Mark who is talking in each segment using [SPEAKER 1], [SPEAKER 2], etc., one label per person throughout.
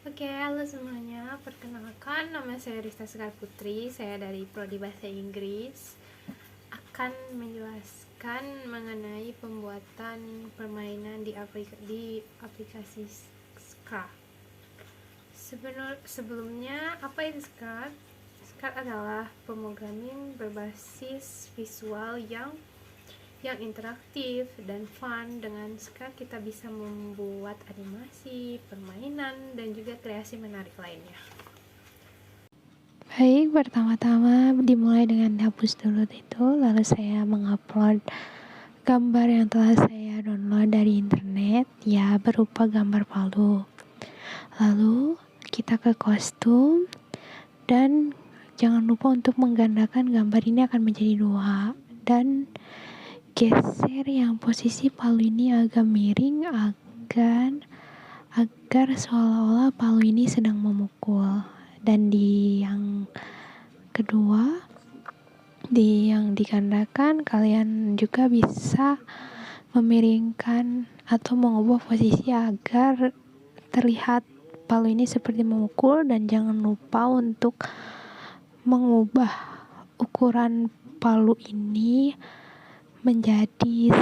[SPEAKER 1] Oke, halo semuanya. Perkenalkan, nama saya Rista Sekar Putri. Saya dari Prodi Bahasa Inggris. Akan menjelaskan mengenai pembuatan permainan di aplikasi Scratch. Sebelumnya, apa itu Scratch? Scratch adalah pemrograman berbasis visual yang interaktif dan fun. Dengan Scratch kita bisa membuat animasi, permainan, dan juga kreasi menarik lainnya.
[SPEAKER 2] Baik, pertama-tama dimulai dengan hapus dulu itu, lalu saya mengupload gambar yang telah saya download dari internet, ya berupa gambar palu. Lalu kita ke kostum, dan jangan lupa untuk menggandakan gambar ini akan menjadi 2, dan geser yang posisi palu ini agak miring agar seolah-olah palu ini sedang memukul. Dan di yang kedua, yang digandakan, kalian juga bisa memiringkan atau mengubah posisi agar terlihat palu ini seperti memukul, dan jangan lupa untuk mengubah ukuran palu ini menjadi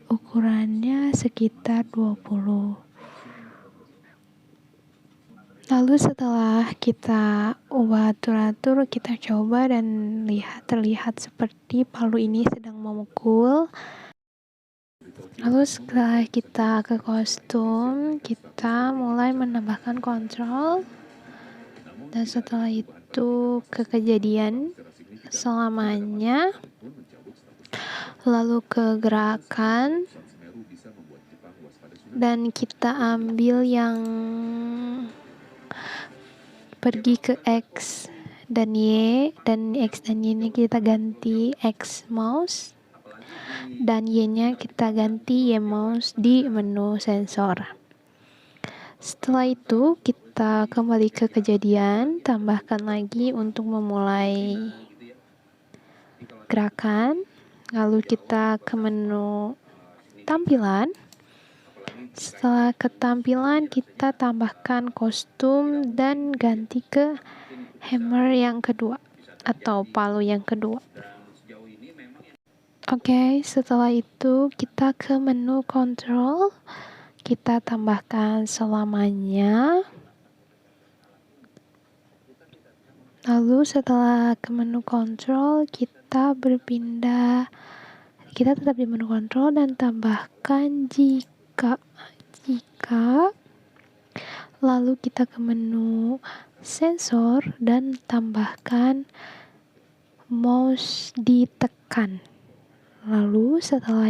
[SPEAKER 2] ukurannya sekitar 20. Lalu setelah kita ubah atur-atur, kita coba dan terlihat seperti palu ini sedang memukul. Lalu setelah kita ke kostum, kita mulai menambahkan kontrol. Dan setelah itu ke kejadian selamanya. Lalu ke gerakan. Dan kita ambil yang pergi ke X dan Y, dan X dan Y nya kita ganti X mouse, dan Y nya kita ganti Y mouse di menu sensor. Setelah itu kita kembali ke kejadian, tambahkan lagi untuk memulai gerakan, lalu kita ke menu tampilan. Setelah ketampilan, kita tambahkan kostum dan ganti ke hammer yang kedua atau palu yang kedua. Oke, setelah itu kita ke menu control, kita tambahkan selamanya. Lalu setelah ke menu control, kita tetap di menu control dan tambahkan jika. Lalu kita ke menu sensor dan tambahkan mouse ditekan. Lalu setelah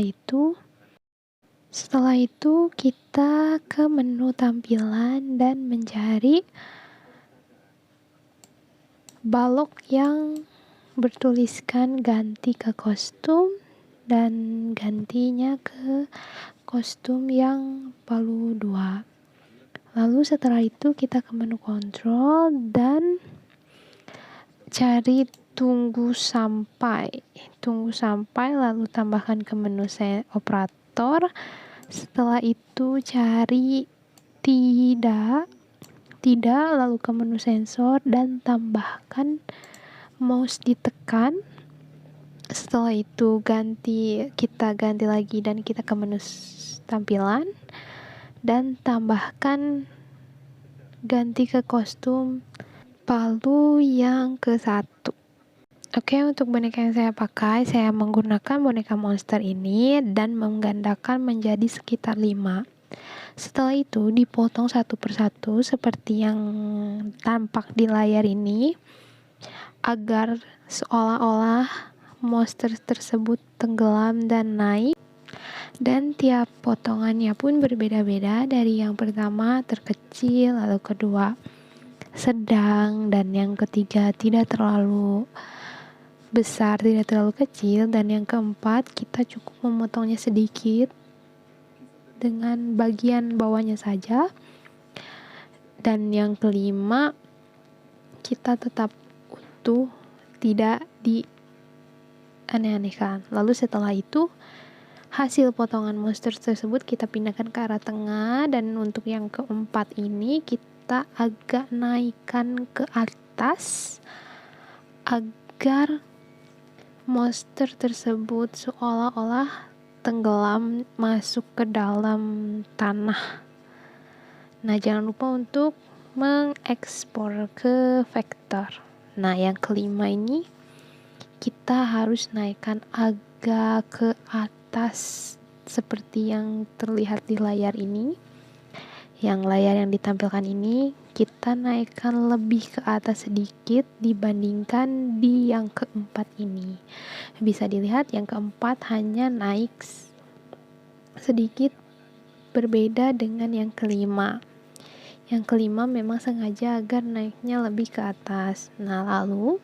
[SPEAKER 2] itu kita ke menu tampilan dan mencari balok yang bertuliskan ganti ke kostum, dan gantinya ke kostum yang palu 2. Lalu setelah itu kita ke menu kontrol dan cari tunggu sampai, lalu tambahkan ke menu operator. Setelah itu cari tidak, lalu ke menu sensor dan tambahkan mouse ditekan. Setelah itu kita ganti lagi dan kita ke menu tampilan dan tambahkan ganti ke kostum palu yang ke-1. Oke, untuk boneka yang saya pakai, saya menggunakan boneka monster ini dan menggandakan menjadi sekitar 5. Setelah itu dipotong satu persatu seperti yang tampak di layar ini, agar seolah-olah monster tersebut tenggelam dan naik. Dan tiap potongannya pun berbeda-beda, dari yang pertama terkecil, lalu kedua sedang, dan yang ketiga tidak terlalu besar, tidak terlalu kecil, dan yang keempat kita cukup memotongnya sedikit dengan bagian bawahnya saja, dan yang kelima kita tetap tidak dianeh-anehkan. Lalu setelah itu hasil potongan monster tersebut kita pindahkan ke arah tengah, dan untuk yang keempat ini kita agak naikkan ke atas agar monster tersebut seolah-olah tenggelam masuk ke dalam tanah. Nah, jangan lupa untuk mengekspor ke vektor. Nah, yang kelima ini kita harus naikkan agak ke atas seperti yang terlihat di layar ini. Yang layar yang ditampilkan ini kita naikkan lebih ke atas sedikit dibandingkan di yang keempat ini. Bisa dilihat yang keempat hanya naik sedikit berbeda dengan yang kelima. Yang kelima memang sengaja agar naiknya lebih ke atas. Nah, lalu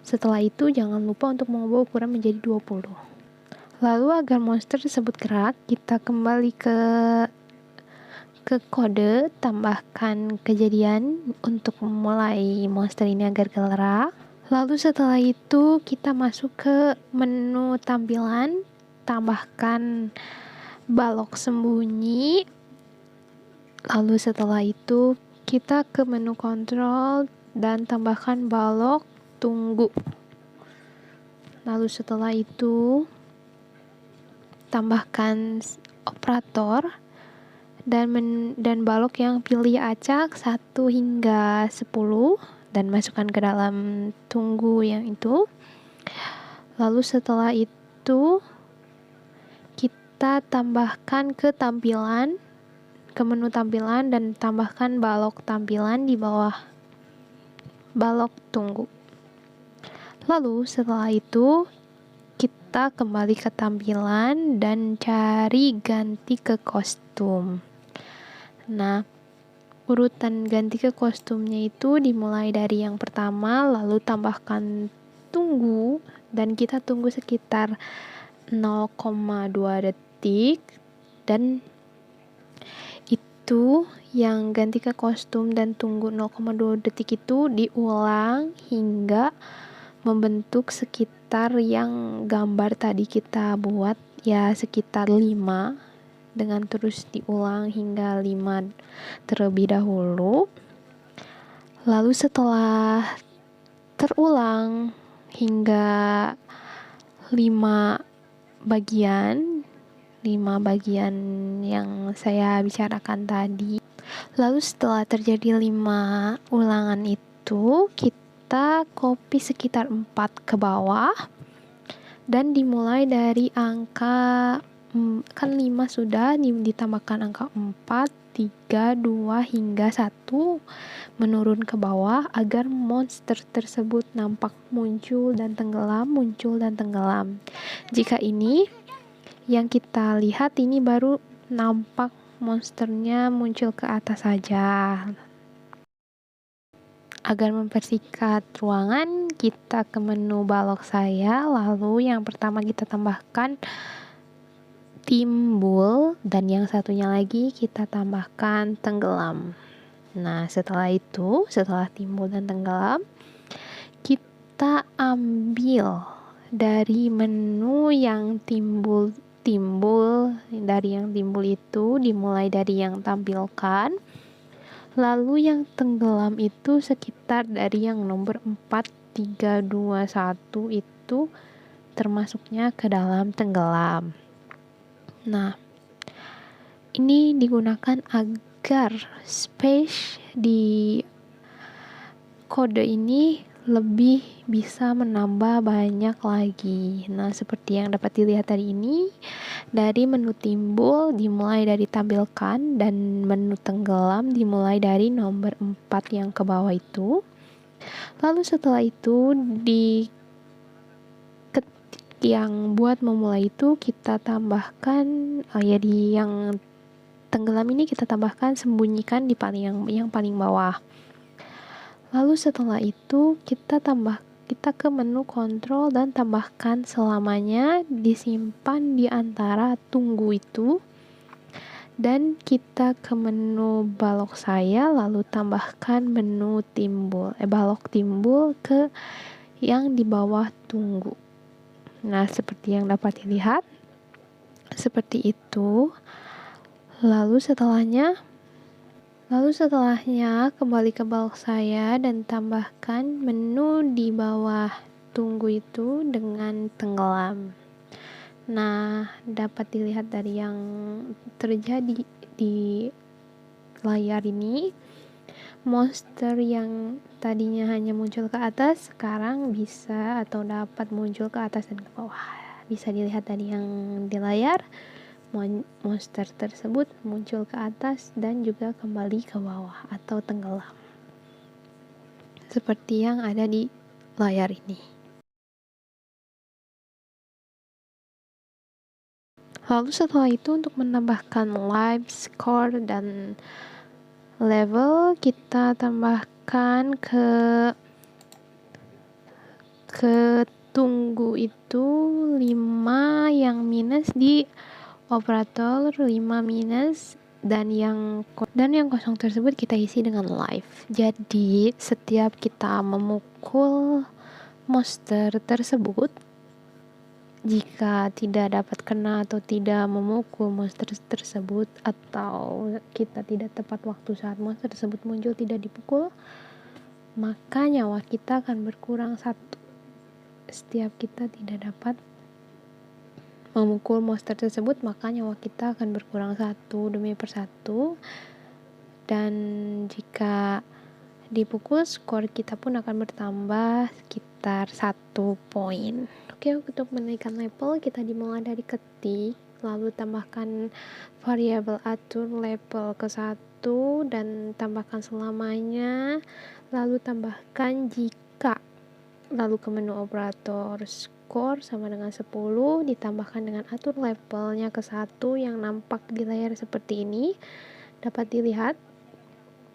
[SPEAKER 2] setelah itu jangan lupa untuk mengubah ukuran menjadi 20. Lalu agar monster tersebut gerak, kita kembali ke kode, tambahkan kejadian untuk memulai monster ini agar gerak. Lalu setelah itu kita masuk ke menu tampilan, tambahkan balok sembunyi. Lalu setelah itu kita ke menu kontrol dan tambahkan balok tunggu. Lalu setelah itu tambahkan operator dan balok yang pilih acak 1 hingga 10 dan masukkan ke dalam tunggu yang itu. Lalu setelah itu kita tambahkan ke tampilan, ke menu tampilan, dan tambahkan balok tampilan di bawah balok tunggu. Lalu setelah itu kita kembali ke tampilan dan cari ganti ke kostum. Nah, urutan ganti ke kostumnya itu dimulai dari yang pertama, lalu tambahkan tunggu, dan kita tunggu sekitar 0,2 detik, dan itu yang ganti ke kostum dan tunggu 0,2 detik itu diulang hingga membentuk sekitar yang gambar tadi kita buat, ya sekitar 5, dengan terus diulang hingga 5 terlebih dahulu. Lalu setelah terulang hingga 5 bagian yang saya bicarakan tadi. Lalu setelah terjadi 5 ulangan itu, kita copy sekitar 4 ke bawah dan dimulai dari angka, kan 5 sudah, ditambahkan angka 4, 3, 2, hingga 1, menurun ke bawah agar monster tersebut nampak muncul dan tenggelam, muncul dan tenggelam. Jika ini yang kita lihat, ini baru nampak monsternya muncul ke atas saja. Agar mempersingkat ruangan, kita ke menu balok saya, lalu yang pertama kita tambahkan timbul, dan yang satunya lagi kita tambahkan tenggelam. Nah, setelah itu, setelah timbul dan tenggelam, kita ambil dari menu yang timbul, dari yang timbul itu dimulai dari yang tampilkan, lalu yang tenggelam itu sekitar dari yang nomor 4, 3, 2, 1 itu termasuknya ke dalam tenggelam. Nah, ini digunakan agar space di kode ini lebih bisa menambah banyak lagi. Nah, seperti yang dapat dilihat tadi ini, dari menu timbul dimulai dari tampilkan, dan menu tenggelam dimulai dari nomor 4 yang ke bawah itu. Lalu setelah itu di ketik yang buat memulai itu kita tambahkan, di yang tenggelam ini kita tambahkan sembunyikan di yang paling bawah. Lalu setelah itu kita ke menu kontrol dan tambahkan selamanya, disimpan di antara tunggu itu, dan kita ke menu balok saya, lalu tambahkan menu balok timbul ke yang di bawah tunggu. Nah, seperti yang dapat dilihat, seperti itu. Lalu setelahnya kembali ke box saya dan tambahkan menu di bawah tunggu itu dengan tenggelam. Nah, dapat dilihat dari yang terjadi di layar ini, monster yang tadinya hanya muncul ke atas sekarang bisa atau dapat muncul ke atas dan ke bawah. Bisa dilihat dari yang di layar, monster tersebut muncul ke atas dan juga kembali ke bawah atau tenggelam, seperti yang ada di layar ini. Lalu setelah itu, untuk menambahkan live score dan level, kita tambahkan ke tunggu itu 5 yang minus di operator, 5 minus, dan yang kosong tersebut kita isi dengan live. Jadi setiap kita memukul monster tersebut, jika tidak dapat kena atau tidak memukul monster tersebut, atau kita tidak tepat waktu saat monster tersebut muncul tidak dipukul, maka nyawa kita akan berkurang 1. Setiap kita tidak dapat memukul monster tersebut, maka nyawa kita akan berkurang 1 demi persatu. Dan jika dipukul, skor kita pun akan bertambah sekitar 1 poin. Oke, untuk menaikkan level kita dimulai dari ketik, lalu tambahkan variabel atur level ke 1 dan tambahkan selamanya, lalu tambahkan jika, lalu ke menu operator skor sama dengan 10, ditambahkan dengan atur levelnya ke 1 yang nampak di layar seperti ini dapat dilihat,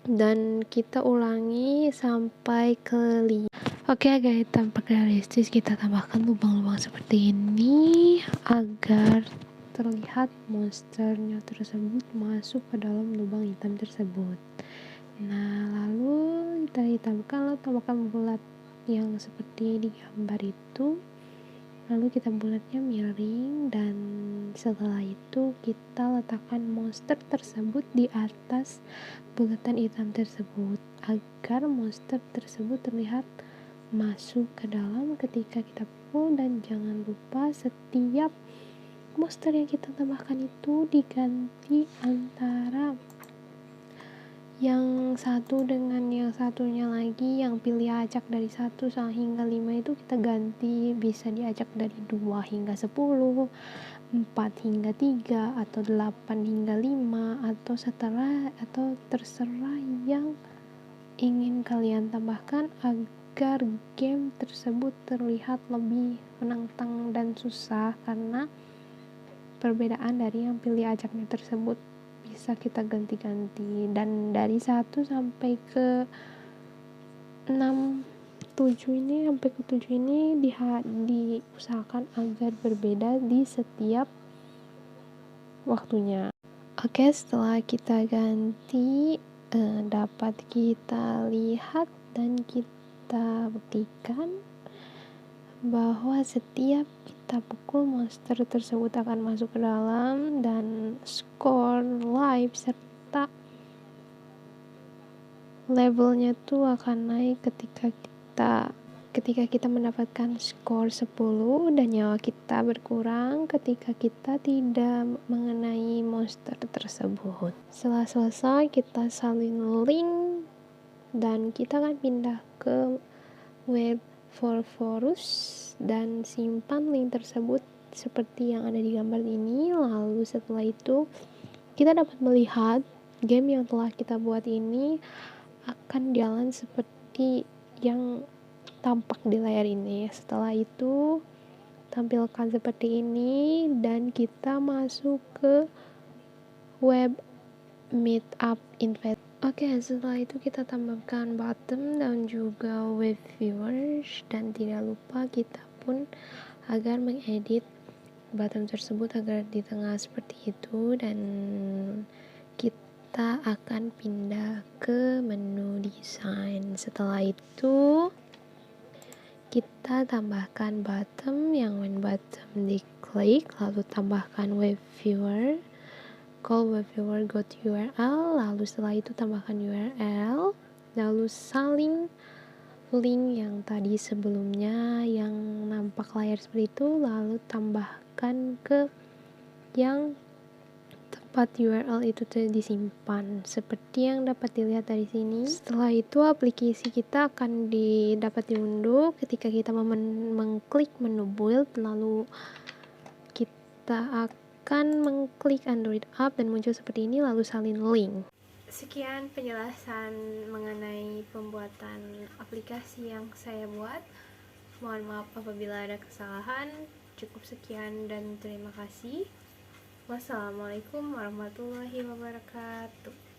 [SPEAKER 2] dan kita ulangi sampai ke 5. Oke, agar tampak realistis, kita tambahkan lubang-lubang seperti ini agar terlihat monsternya tersebut masuk ke dalam lubang hitam tersebut. Nah, lalu kita tambahkan bulat yang seperti di gambar itu, lalu kita bulatnya miring, dan setelah itu kita letakkan monster tersebut di atas bulatan hitam tersebut agar monster tersebut terlihat masuk ke dalam ketika kita pukul. Dan jangan lupa setiap monster yang kita tambahkan itu diganti antara yang satu dengan yang satunya lagi. Yang pilih acak dari 1 hingga 5 itu kita ganti, bisa diacak dari 2 hingga 10, 4 hingga 3, atau 8 hingga 5, atau terserah yang ingin kalian tambahkan agar game tersebut terlihat lebih menantang dan susah, karena perbedaan dari yang pilih acaknya tersebut bisa kita ganti-ganti. Dan dari 1 sampai ke 6, 7 ini sampai ke 7 ini diusahakan agar berbeda di setiap waktunya. Oke, setelah kita ganti, dapat kita lihat dan kita buktikan bahwa setiap kita pukul monster tersebut akan masuk ke dalam, dan skor, live, serta levelnya tuh akan naik ketika kita mendapatkan skor 10, dan nyawa kita berkurang ketika kita tidak mengenai monster tersebut. Setelah selesai, kita salin link dan kita akan pindah ke web Forforus dan simpan link tersebut seperti yang ada di gambar ini. Lalu setelah itu kita dapat melihat game yang telah kita buat ini akan jalan seperti yang tampak di layar ini. Setelah itu tampilkan seperti ini dan kita masuk ke web meetup invite. Oke, setelah itu kita tambahkan bottom dan juga web viewers, dan tidak lupa kita pun agar mengedit bottom tersebut agar di tengah seperti itu. Dan kita akan pindah ke menu desain. Setelah itu kita tambahkan bottom, yang when bottom diklik, lalu tambahkan web viewer, call web viewer go to URL, lalu setelah itu tambahkan URL, lalu salin link yang tadi sebelumnya yang nampak layar seperti itu, lalu tambahkan ke yang tempat URL itu disimpan seperti yang dapat dilihat dari sini. Setelah itu aplikasi kita akan dapat diunduh ketika kita mengklik menu build, lalu kita akan mengklik Android app dan muncul seperti ini, lalu salin link.
[SPEAKER 1] Sekian penjelasan mengenai pembuatan aplikasi yang saya buat. Mohon maaf apabila ada kesalahan. Cukup sekian dan terima kasih. Wassalamualaikum warahmatullahi wabarakatuh.